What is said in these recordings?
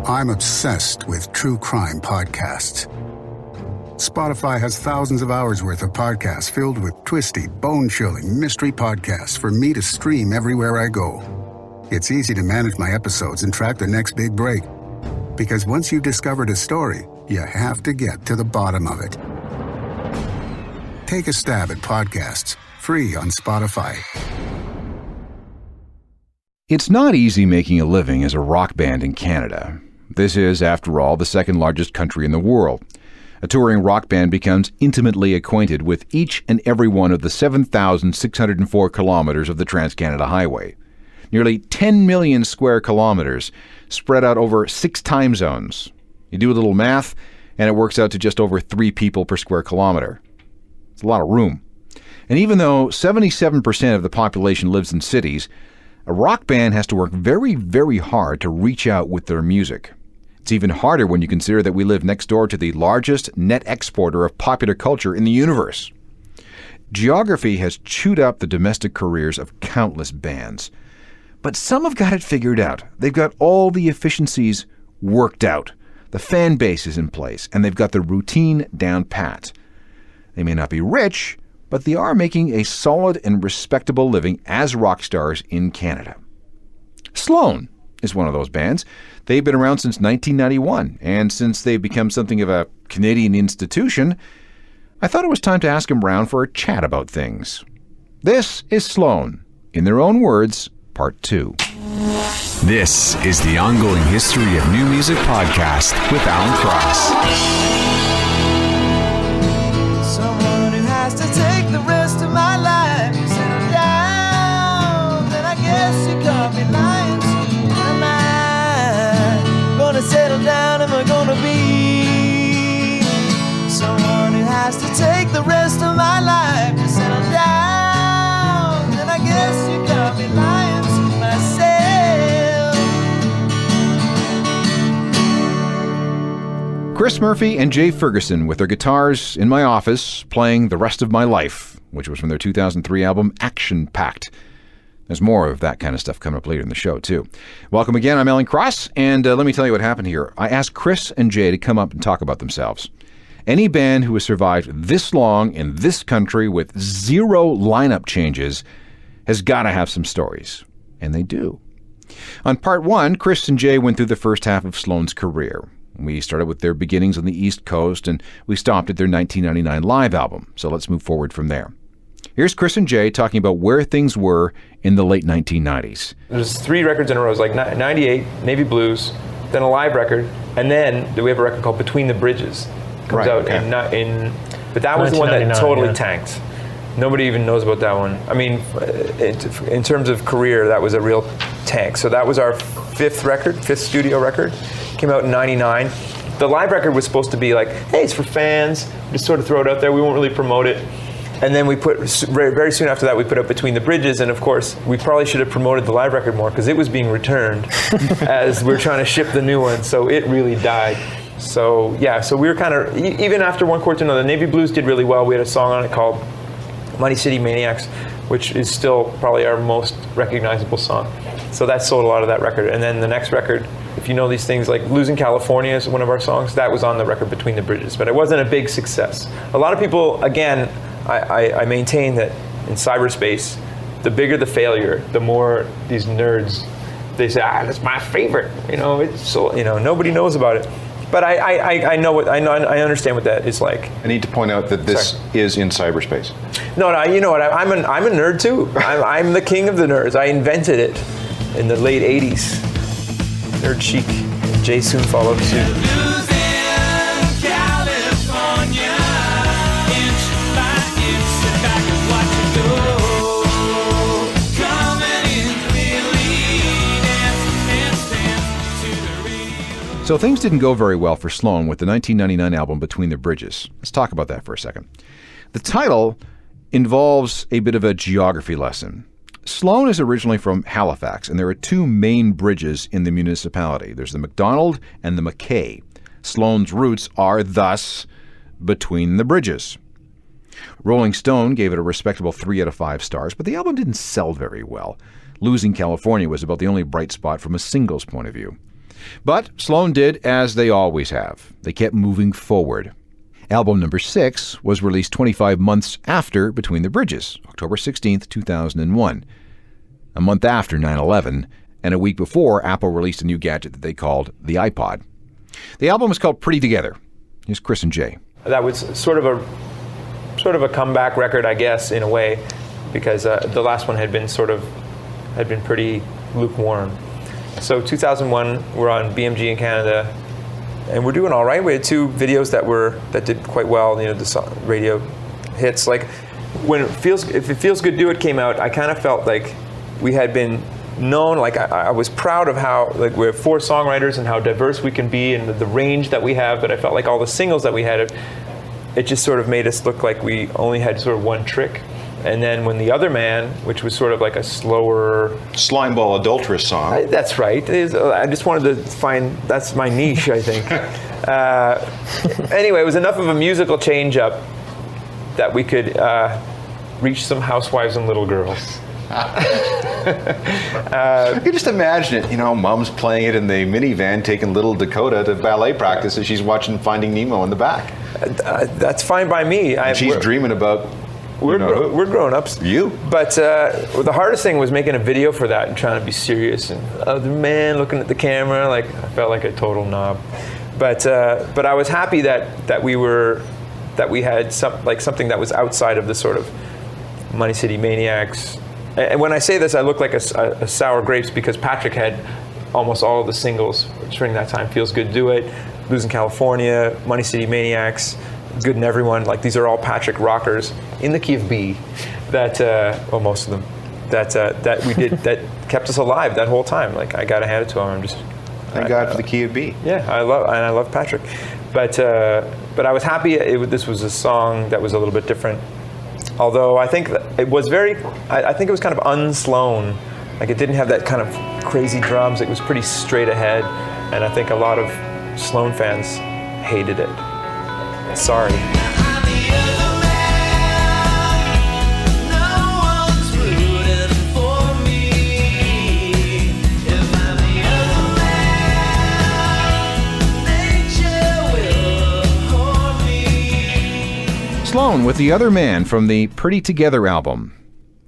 I'm obsessed with true crime podcasts. Spotify has thousands of hours worth of podcasts filled with twisty, bone-chilling mystery podcasts for me to stream everywhere I go. It's easy to manage my episodes and track the next big break. Because once you've discovered a story, you have to get to the bottom of it. Take a stab at podcasts, free on Spotify. It's not easy making a living as a rock band in Canada. This is, after all, the second largest country in the world. A touring rock band becomes intimately acquainted with each and every one of the 7,604 kilometers of the Trans-Canada Highway. Nearly 10 million square kilometers spread out over 6 time zones. You do a little math, and it works out to just over 3 people per square kilometer. It's a lot of room. And even though 77% of the population lives in cities, a rock band has to work very, very hard to reach out with their music. It's even harder when you consider that we live next door to the largest net exporter of popular culture in the universe. Geography has chewed up the domestic careers of countless bands. But some have got it figured out. They've got all the efficiencies worked out. The fan base is in place, and they've got the routine down pat. They may not be rich, but they are making a solid and respectable living as rock stars in Canada. Sloan is one of those bands. They've been around since 1991, and since they've become something of a Canadian institution, I thought it was time to ask them round for a chat about things. This is Sloan, in their own words, Part 2. This is the Ongoing History of New Music podcast with Alan Cross. Someone who has to take the rest of my life. You settle down, then I guess you can't be lying to me. Am I gonna settle down? Am I gonna be someone who has to take the rest of my life? You settle down, then I guess you can't be lying to myself. Chris Murphy and Jay Ferguson with their guitars in my office playing The Rest of My Life, which was from their 2003 album Action Pact. There's more of that kind of stuff coming up later in the show, too. Welcome again. I'm Alan Cross, and let me tell you what happened here. I asked Chris and Jay to come up and talk about themselves. Any band who has survived this long in this country with 0 lineup changes has got to have some stories. And they do. On part 1, Chris and Jay went through the first half of Sloan's career. We started with their beginnings on the East Coast, and we stopped at their 1999 live album. So let's move forward from there. Here's Chris and Jay talking about where things were in the late 1990s. There's 3 records in a row. It was like 98, Navy Blues, then a live record, and then we have a record called Between the Bridges. Comes out but that was the one that totally tanked. Nobody even knows about that one. I mean, in terms of career, that was a real tank. So that was our 5th studio record. Came out in 99. The live record was supposed to be like, hey, it's for fans. Just sort of throw it out there. We won't really promote it. And then we put, very soon after that, we put up Between the Bridges. And of course, we probably should have promoted the live record more because it was being returned as we were trying to ship the new one. So it really died. So yeah, so we were kind of, even after one chord to another, Navy Blues did really well. We had a song on it called Money City Maniacs, which is still probably our most recognizable song. So that sold a lot of that record. And then the next record, if you know these things, like Losing California is one of our songs, that was on the record Between the Bridges, but it wasn't a big success. A lot of people, again, I maintain that in cyberspace, the bigger the failure, the more these nerds, they say, that's my favorite. It's so, nobody knows about it. But I understand what that is like. I need to point out that this is in cyberspace. No, you know what? I'm a nerd too. I'm the king of the nerds. I invented it in the late '80s. Nerd chic. Jay soon followed suit. So things didn't go very well for Sloan with the 1999 album Between the Bridges. Let's talk about that for a second. The title involves a bit of a geography lesson. Sloan is originally from Halifax, and there are 2 main bridges in the municipality. There's the MacDonald and the Mackay. Sloan's roots are thus between the bridges. Rolling Stone gave it a respectable 3 out of 5 stars, but the album didn't sell very well. Losing California was about the only bright spot from a singles point of view. But Sloan did as they always have. They kept moving forward. Album number 6 was released 25 months after Between the Bridges, October 16th, 2001. A month after 9/11, and a week before Apple released a new gadget that they called the iPod. The album was called Pretty Together. Here's Chris and Jay. That was sort of a comeback record, I guess, in a way, because the last one had been pretty lukewarm. So 2001, we're on BMG in Canada, and we're doing all right. We had 2 videos that did quite well. The radio hits. Like when If It Feels Good, Do It came out, I kind of felt like we had been known. Like I was proud of how we have 4 songwriters and how diverse we can be and the range that we have. But I felt like all the singles that we had, it just sort of made us look like we only had sort of one trick. And then when The Other Man, which was sort of like a slower... Slimeball adulterous song. That's right. I just wanted to find... That's my niche, I think. Anyway, it was enough of a musical change-up that we could reach some housewives and little girls. I can just imagine it. Mom's playing it in the minivan, taking little Dakota to ballet practice as she's watching Finding Nemo in the back. That's fine by me. She's dreaming about... We're grown-ups. You. But the hardest thing was making a video for that and trying to be serious. And the man looking at the camera, I felt like a total knob. But I was happy that we had something that was outside of the sort of Money City Maniacs. And when I say this, I look like a sour grapes because Patrick had almost all of the singles during that time. Feels Good, Do It, Blues in California, Money City Maniacs, Good in Everyone. Like, these are all Patrick rockers in the key of B that, well, most of them, that we did, that kept us alive that whole time. Like, I got to hand it to him. Thank God for the key of B. Yeah, I love Patrick. But I was happy this was a song that was a little bit different. Although I think it was I think it was kind of un-Sloan. Like, it didn't have that kind of crazy drums. It was pretty straight ahead. And I think a lot of Sloan fans hated it. Sorry. Sloan with The Other Man from the Pretty Together album.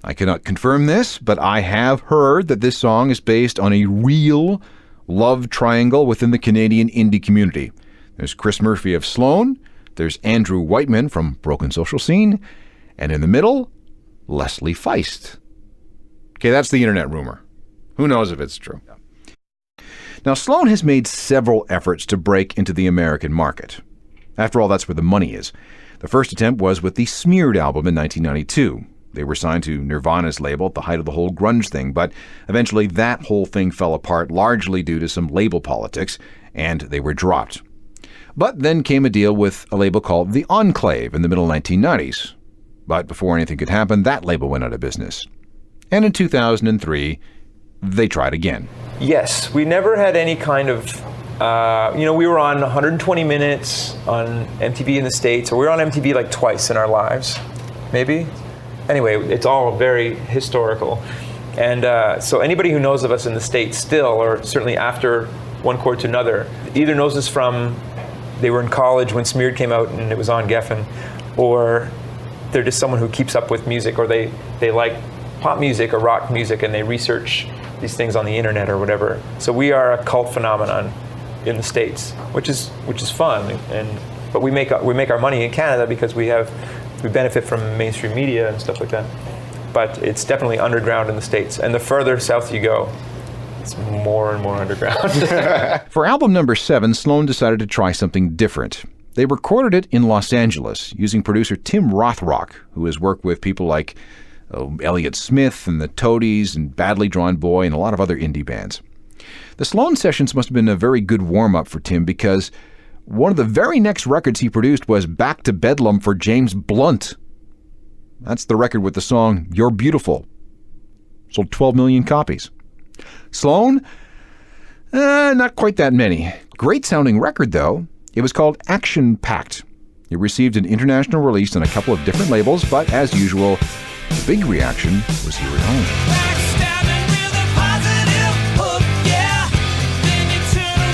I cannot confirm this, but I have heard that this song is based on a real love triangle within the Canadian indie community. There's Chris Murphy of Sloan, there's Andrew Whiteman from Broken Social Scene, and in the middle, Leslie Feist. Okay, that's the internet rumor. Who knows if it's true? Now, Sloan has made several efforts to break into the American market. After all, that's where the money is. The first attempt was with the Smeared album in 1992. They were signed to Nirvana's label at the height of the whole grunge thing, but eventually that whole thing fell apart largely due to some label politics, and they were dropped. But then came a deal with a label called The Enclave in the middle 1990s. But before anything could happen, that label went out of business. And in 2003, they tried again. Yes, we never had any kind of... we were on 120 Minutes on MTV in the States, or we were on MTV like twice in our lives, maybe. Anyway, it's all very historical. And so anybody who knows of us in the States still, or certainly after one chord to another, either knows us from they were in college when Smeared came out and it was on Geffen, or they're just someone who keeps up with music, or they like pop music or rock music and they research these things on the internet or whatever. So we are a cult phenomenon in the States, which is fun, but we make our money in Canada because we benefit from mainstream media and stuff like that. But it's definitely underground in the States, and the further south you go, it's more and more underground. For album number 7, Sloan decided to try something different. They recorded it in Los Angeles using producer Tim Rothrock, who has worked with people like Elliott Smith and the Toadies and Badly Drawn Boy and a lot of other indie bands. The Sloan sessions must have been a very good warm-up for Tim, because one of the very next records he produced was Back to Bedlam for James Blunt. That's the record with the song You're Beautiful. Sold 12 million copies. Sloan? Not quite that many. Great-sounding record, though. It was called Action Packed. It received an international release on a couple of different labels, but as usual, the big reaction was here at home. Backstabbing with a positive hook, yeah. Then you turn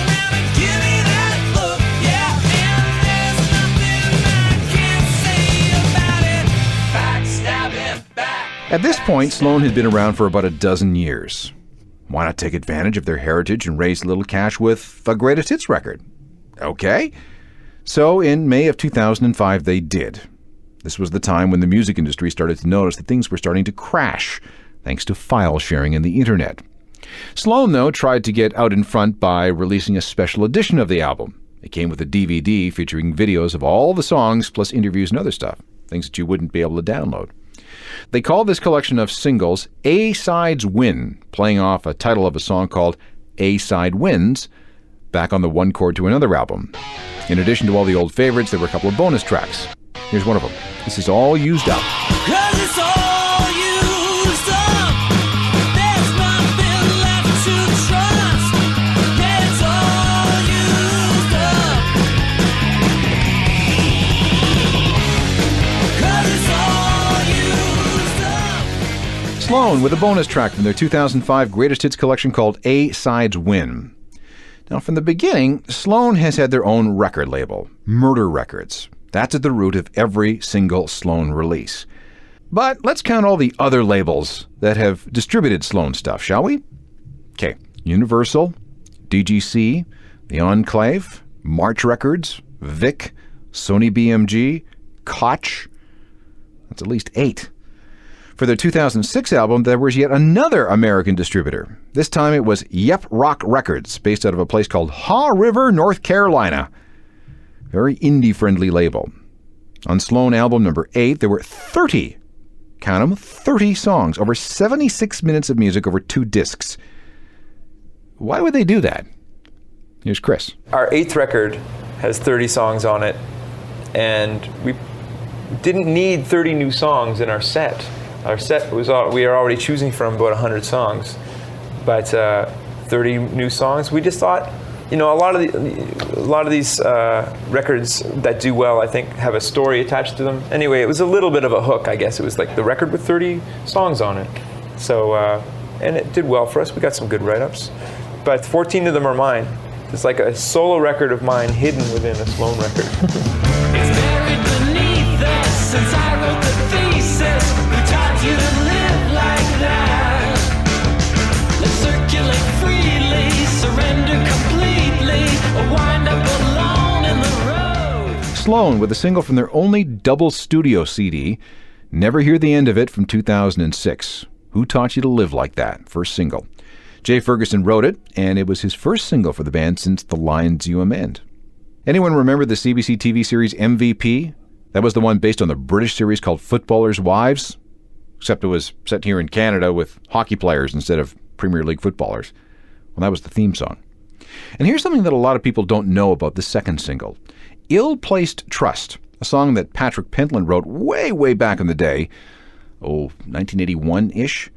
At this point, Sloan had been around for about a dozen years. Why not take advantage of their heritage and raise a little cash with a greatest hits record? Okay. So in May of 2005, they did. This was the time when the music industry started to notice that things were starting to crash, thanks to file sharing and the internet. Sloan, though, tried to get out in front by releasing a special edition of the album. It came with a DVD featuring videos of all the songs, plus interviews and other stuff, things that you wouldn't be able to download. They called this collection of singles A-Sides Win, playing off a title of a song called A-Side Wins, back on the One Chord to Another album. In addition to all the old favorites, there were a couple of bonus tracks. Here's one of them. This is All Used Up. 'Cause it's all used up. There's nothing left to trust. Yeah, it's all used up. 'Cause it's all used up. Sloan with a bonus track from their 2005 Greatest Hits collection called A-Sides Win. Now, from the beginning, Sloan has had their own record label, Murder Records. That's at the root of every single Sloan release. But let's count all the other labels that have distributed Sloan stuff, shall we? Okay, Universal, DGC, The Enclave, March Records, Vic, Sony BMG, Koch. That's at least 8. For their 2006 album, there was yet another American distributor. This time it was Yep Rock Records, based out of a place called Haw River, North Carolina. Very indie-friendly label. On Sloan album number 8, there were 30, count them, 30 songs, over 76 minutes of music over 2 discs. Why would they do that? Here's Chris. Our 8th record has 30 songs on it, and we didn't need 30 new songs in our set. Our set was we are already choosing from about 100 songs, but 30 new songs. We just thought, a lot of these records that do well, I think, have a story attached to them. Anyway, it was a little bit of a hook, I guess. It was like the record with 30 songs on it. So, and it did well for us. We got some good write-ups, but 14 of them are mine. It's like a solo record of mine hidden within a Sloan record. It's buried beneath us since I wrote the thesis. Who taught you to live like that? Let's circulate freely, surrender completely, or wind up alone in the road. Sloan with a single from their only double studio CD, Never Hear the End of It, from 2006. Who Taught You to Live Like That? First single. Jay Ferguson wrote it, and it was his first single for the band since The Lines You Amend. Anyone remember the CBC TV series MVP? That was the one based on the British series called Footballers' Wives, except it was set here in Canada with hockey players instead of Premier League footballers. Well, that was the theme song. And here's something that a lot of people don't know about the second single. Ill-Placed Trust, a song that Patrick Pentland wrote way, way back in the day, 1981-ish,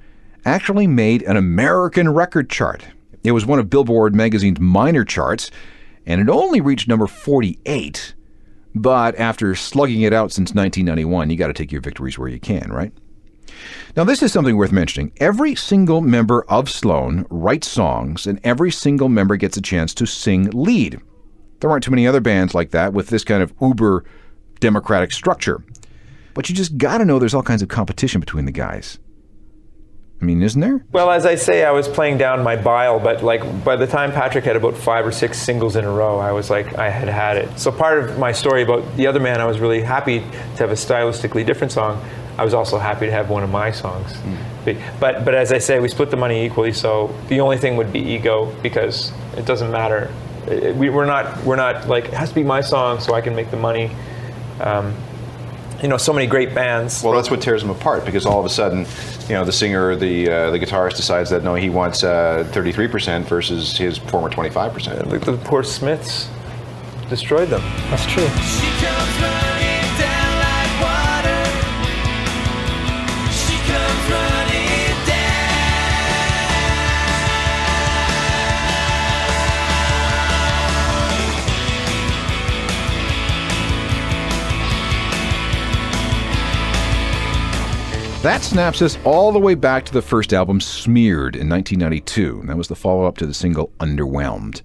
actually made an American record chart. It was one of Billboard magazine's minor charts, and it only reached number 48. But after slugging it out since 1991, you got to take your victories where you can, right? Now, this is something worth mentioning. Every single member of Sloan writes songs, and every single member gets a chance to sing lead. There aren't too many other bands like that with this kind of uber democratic structure. But you just got to know there's all kinds of competition between the guys. I mean, isn't there? Well, as I say, I was playing down my bile, but by the time Patrick had about 5 or 6 singles in a row, I was like, I had it. So part of my story about The Other Man, I was really happy to have a stylistically different song. I was also happy to have one of my songs. But as I say, we split the money equally, so the only thing would be ego, because it doesn't matter. We're not like, it has to be my song so I can make the money. So many great bands. Well, that's what tears them apart, because all of a sudden, the singer or the guitarist decides that no, he wants 33% versus his former 25%. Like the poor Smiths destroyed them. That's true. She comes running down like water. She comes running down. That snaps us all the way back to the first album, Smeared, in 1992. And that was the follow-up to the single Underwhelmed.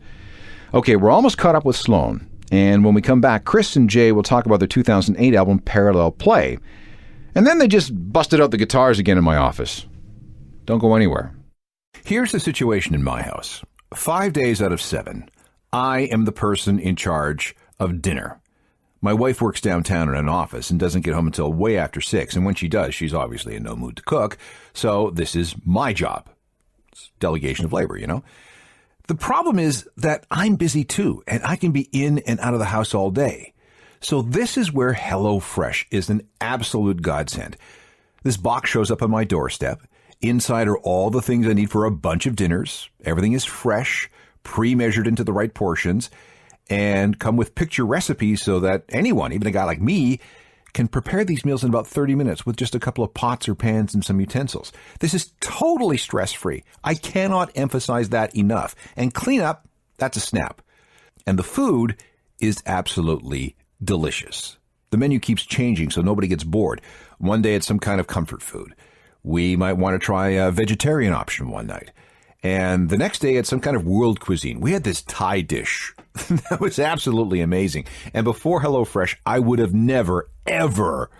Okay, we're almost caught up with Sloan. And when we come back, Chris and Jay will talk about their 2008 album, Parallel Play. And then they just busted out the guitars again in my office. Don't go anywhere. Here's the situation in my house. 5 days out of 7, I am the person in charge of dinner. My wife works downtown in an office and doesn't get home until way after 6, and when she does, she's obviously in no mood to cook, so this is my job. It's delegation of labor, you know? The problem is that I'm busy too, and I can be in and out of the house all day. So this is where HelloFresh is an absolute godsend. This box shows up on my doorstep. Inside are all the things I need for a bunch of dinners. Everything is fresh, pre-measured into the right portions, and come with picture recipes so that anyone, even a guy like me, can prepare these meals in about 30 minutes with just a couple of pots or pans and some utensils. This is totally stress-free. I cannot emphasize that enough. And cleanup, that's a snap. And the food is absolutely delicious. The menu keeps changing so nobody gets bored. One day it's some kind of comfort food. We might want to try a vegetarian option one night. And the next day it's some kind of world cuisine. We had this Thai dish that was absolutely amazing. And before HelloFresh, I would have never, ever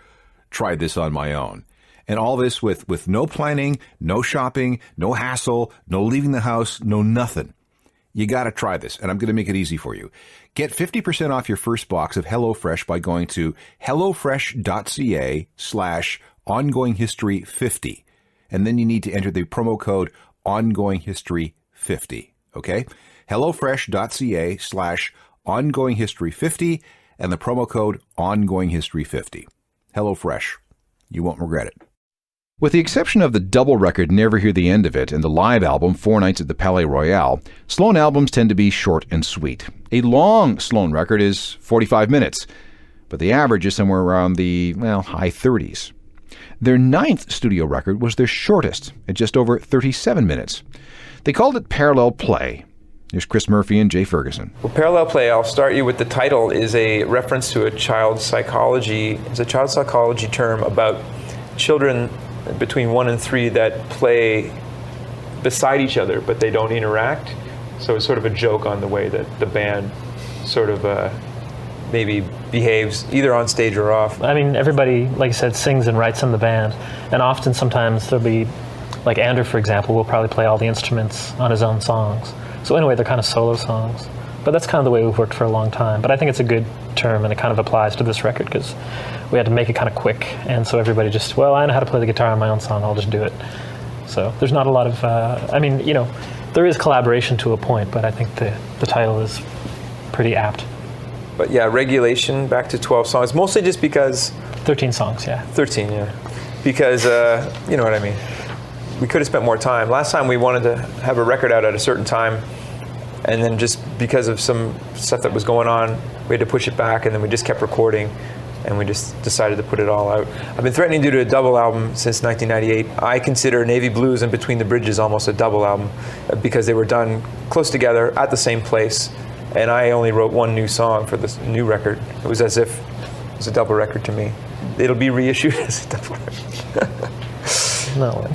tried this on my own. And all this with no planning, no shopping, no hassle, no leaving the house, no nothing. You got to try this, and I'm going to make it easy for you. Get 50% off your first box of HelloFresh by going to hellofresh.ca/ongoinghistory50. And then you need to enter the promo code ongoinghistory50. Okay? hellofresh.ca/ongoinghistory50 and the promo code ongoinghistory50. HelloFresh. You won't regret it. With the exception of the double record Never Hear the End of It and the live album Four Nights at the Palais Royale, Sloan albums tend to be short and sweet. A long Sloan record is 45 minutes, but the average is somewhere around the, high 30s. Their 9th studio record was their shortest, at just over 37 minutes. They called it Parallel Play. Here's Chris Murphy and Jay Ferguson. Well, Parallel Play, I'll start you with the title, is a reference to a child psychology term about children between 1 and 3 that play beside each other, but they don't interact. So it's sort of a joke on the way that the band sort of maybe behaves either on stage or off. I mean, everybody, like I said, sings and writes in the band, and often sometimes there'll be, like Andrew, for example, will probably play all the instruments on his own songs. So anyway, they're kind of solo songs. But that's kind of the way we've worked for a long time. But I think it's a good term, and it kind of applies to this record because we had to make it kind of quick. And so everybody just, I know how to play the guitar on my own song, I'll just do it. So there's not a lot of, there is collaboration to a point, but I think the title is pretty apt. But yeah, Regulation, back to 12 songs, mostly just because... 13 songs, yeah. 13, yeah. Because, you know what I mean. We could have spent more time. Last time we wanted to have a record out at a certain time, and then just because of some stuff that was going on, we had to push it back, and then we just kept recording, and we just decided to put it all out. I've been threatening to do a double album since 1998. I consider Navy Blues and Between the Bridges almost a double album because they were done close together at the same place, and I only wrote one new song for this new record. It was as if it was a double record to me. It'll be reissued as a double record. No.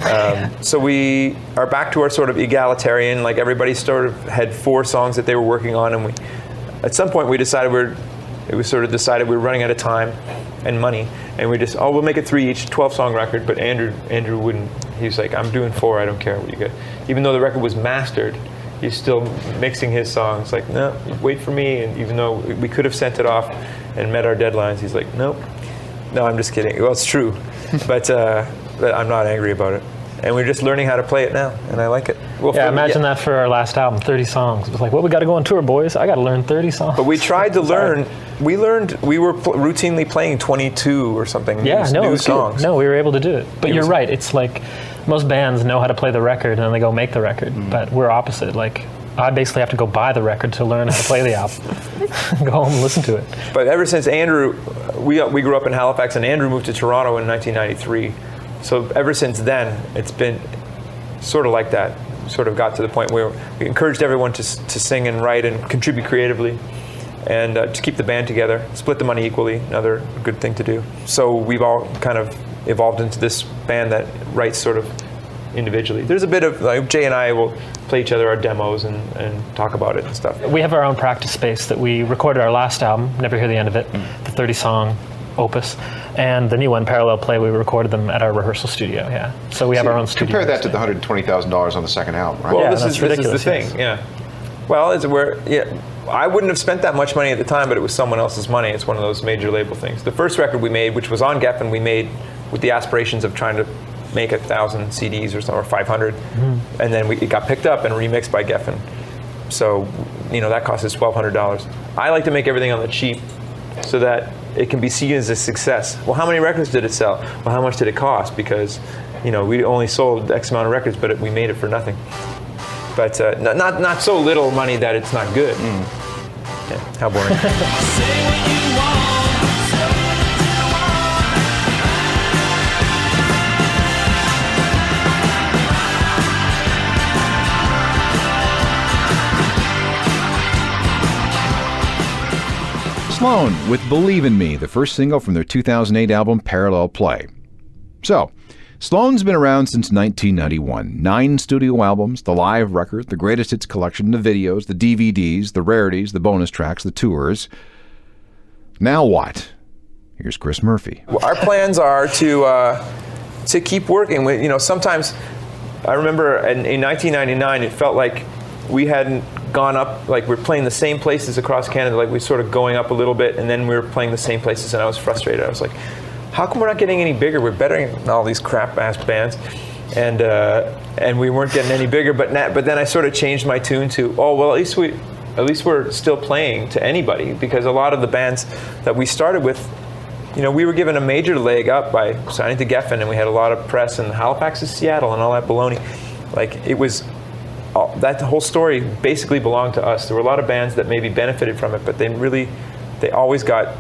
So we are back to our sort of egalitarian, like everybody sort of had 4 songs that they were working on, and at some point we decided we were running out of time and money, and we just, we'll make it 3 each, 12-song record, but Andrew wouldn't. He was like, I'm doing 4, I don't care what you get. Even though the record was mastered, he's still mixing his songs, like, no, wait for me, and even though we could have sent it off and met our deadlines, he's like, nope. No, I'm just kidding. Well, it's true, but I'm not angry about it. And we're just learning how to play it now, and I like it. Well, imagine that for our last album, 30 songs. It was like, we got to go on tour, boys. I got to learn 30 songs. But we tried to learn. We learned. We were routinely playing 22 or something. Yeah, new songs. No, we were able to do it. But you're right. It's like most bands know how to play the record, and then they go make the record. But we're opposite. Like, I basically have to go buy the record to learn how to play the album. Go home and listen to it. But ever since Andrew, we grew up in Halifax, and Andrew moved to Toronto in 1993. So ever since then, it's been sort of like that. Sort of got to the point where we encouraged everyone to sing and write and contribute creatively, and to keep the band together, split the money equally, another good thing to do. So we've all kind of evolved into this band that writes sort of individually. There's a bit of, like, Jay and I will play each other our demos and talk about it and stuff. We have our own practice space that we recorded our last album, Never Hear the End of It, the 30-song opus. And the new one, Parallel Play, we recorded them at our rehearsal studio, yeah. So we have our own studio. Compare that to the $120,000 on the second album, right? Well, Yeah, this is the thing, yes. yeah. Well, I wouldn't have spent that much money at the time, but it was someone else's money. It's one of those major label things. The first record we made, which was on Geffen, we made with the aspirations of trying to make 1,000 CDs or 500, and then it got picked up and remixed by Geffen. So, that cost us $1,200. I like to make everything on the cheap so that it can be seen as a success. Well, how many records did it sell? Well, how much did it cost? Because, we only sold X amount of records, but we made it for nothing. But not so little money that it's not good. Yeah, how boring. Sloan with Believe in Me, the first single from their 2008 album Parallel Play. So, Sloan's been around since 1991. 9 studio albums, the live record, the greatest hits collection, the videos, the DVDs, the rarities, the bonus tracks, the tours. Now what? Here's Chris Murphy. Well, our plans are to keep working. Sometimes I remember in 1999, it felt like we hadn't gone up, like we're playing the same places across Canada, like we're sort of going up a little bit, and then we were playing the same places, and I was frustrated. I was like, how come we're not getting any bigger? We're better than all these crap-ass bands, and we weren't getting any bigger. But then I sort of changed my tune to, at least we're still playing to anybody, because a lot of the bands that we started with, we were given a major leg up by signing to Geffen, and we had a lot of press, and Halifax is Seattle, and all that baloney. Like, it was, that whole story basically belonged to us. There were a lot of bands that maybe benefited from it, but they always got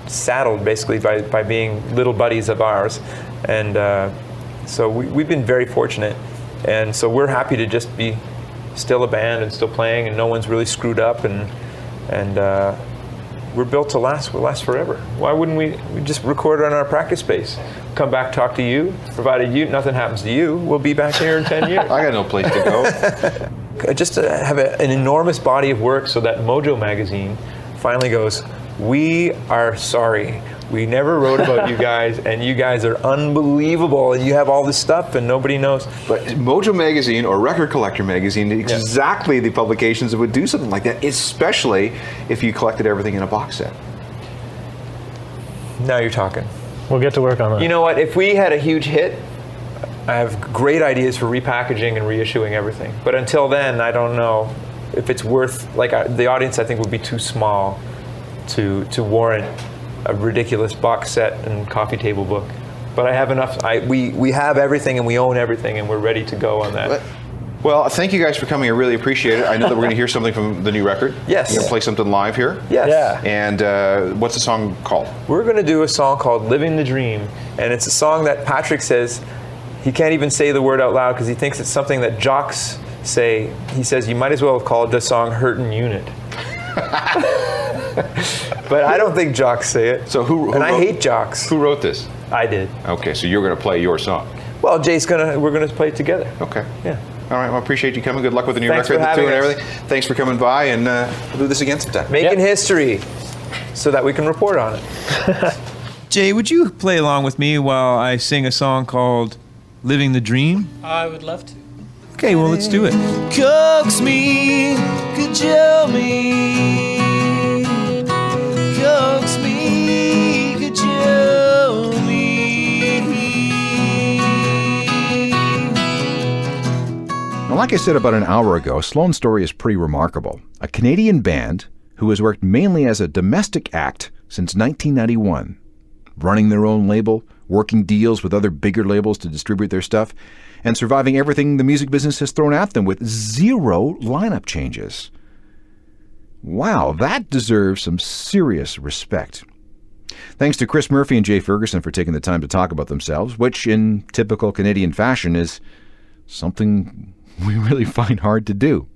saddled basically by being little buddies of ours. And so we've been very fortunate. And so we're happy to just be still a band and still playing, and no one's really screwed up, and we're built to last. We'll last forever. Why wouldn't we just record on our practice space? Come back, talk to you. Provided nothing happens to you, we'll be back here in 10 years. I got no place to go. Just to have an enormous body of work so that Mojo magazine finally goes, we are sorry. We never wrote about you guys, and you guys are unbelievable, and you have all this stuff, and nobody knows. But Mojo Magazine or Record Collector Magazine, exactly the publications that would do something like that, especially if you collected everything in a box set. Now you're talking. We'll get to work on that. You know what? If we had a huge hit, I have great ideas for repackaging and reissuing everything. But until then, I don't know if it's worth, the audience I think would be too small to warrant a ridiculous box set and coffee table book. But I have enough. We have everything, and we own everything, and we're ready to go on that. Well, thank you guys for coming. I really appreciate it. I know that we're going to hear something from the new record. Yes. You're going to play something live here? Yes. Yeah. And what's the song called? We're going to do a song called Living the Dream. And it's a song that Patrick says he can't even say the word out loud because he thinks it's something that jocks say. He says you might as well have called the song Hurtin' Unit. But I don't think jocks say it. So who I hate jocks. Who wrote this? I did. Okay, so you're going to play your song. Well, we're going to play it together. Okay. Yeah. All right, well, I appreciate you coming. Good luck with the new Thanks record for having and us. everything. Thanks for coming by, and we'll do this again sometime. Making history so that we can report on it. Jay, would you play along with me while I sing a song called Living the Dream? I would love to. Okay, well, let's do it. Coax me, cajole me. Coax me, cajole me. Now, like I said about an hour ago, Sloan's story is pretty remarkable. A Canadian band who has worked mainly as a domestic act since 1991, running their own label, working deals with other bigger labels to distribute their stuff, and surviving everything the music business has thrown at them with 0 lineup changes. Wow, that deserves some serious respect. Thanks to Chris Murphy and Jay Ferguson for taking the time to talk about themselves, which in typical Canadian fashion is something we really find hard to do.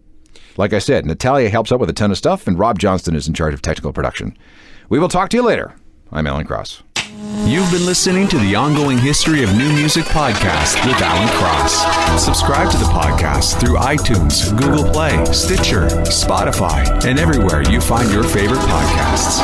Like I said, Natalia helps out with a ton of stuff, and Rob Johnston is in charge of technical production. We will talk to you later. I'm Alan Cross. You've been listening to the Ongoing History of New Music podcast with Alan Cross. Subscribe to the podcast through iTunes, Google Play, Stitcher, Spotify, and everywhere you find your favorite podcasts.